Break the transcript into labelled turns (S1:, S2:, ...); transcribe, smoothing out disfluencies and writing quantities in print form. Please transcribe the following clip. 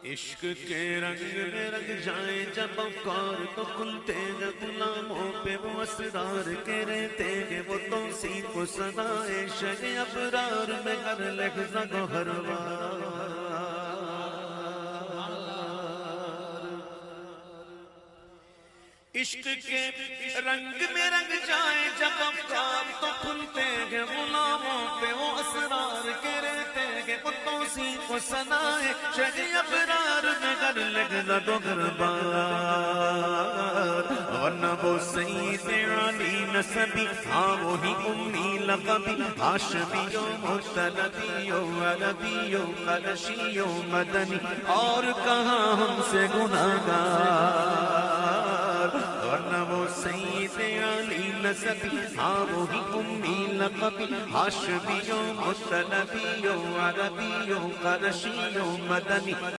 S1: عشق کے رنگ میں رنگ جائیں جب افکار تو کھلتے گے غلاموں پہ وہ اسرار کے رہتے گے وہ توصیف و صدائے شہ ابرار میں ہر لحظہ گوہر وار عشق کے رنگ میں رنگ جائیں جب افکار تو کھلتے گے غلاموں پہ وہ اسرار کے رہتے گے وہ توصیف و صدائے شہ ابرار میں ہر لحظہ گوہر وار ورنہ وہ سید علی نسبی ہاں وہی امی لقبی ہاشمی و مطلبی و عربی و قرشی و مدنی اور کہاں ہم سے گناہگار ورنہ وہ سید علی نسبی ہاں وہی امی لقبی ہاشمی و مطلبی و عربی و قرشی و مدنی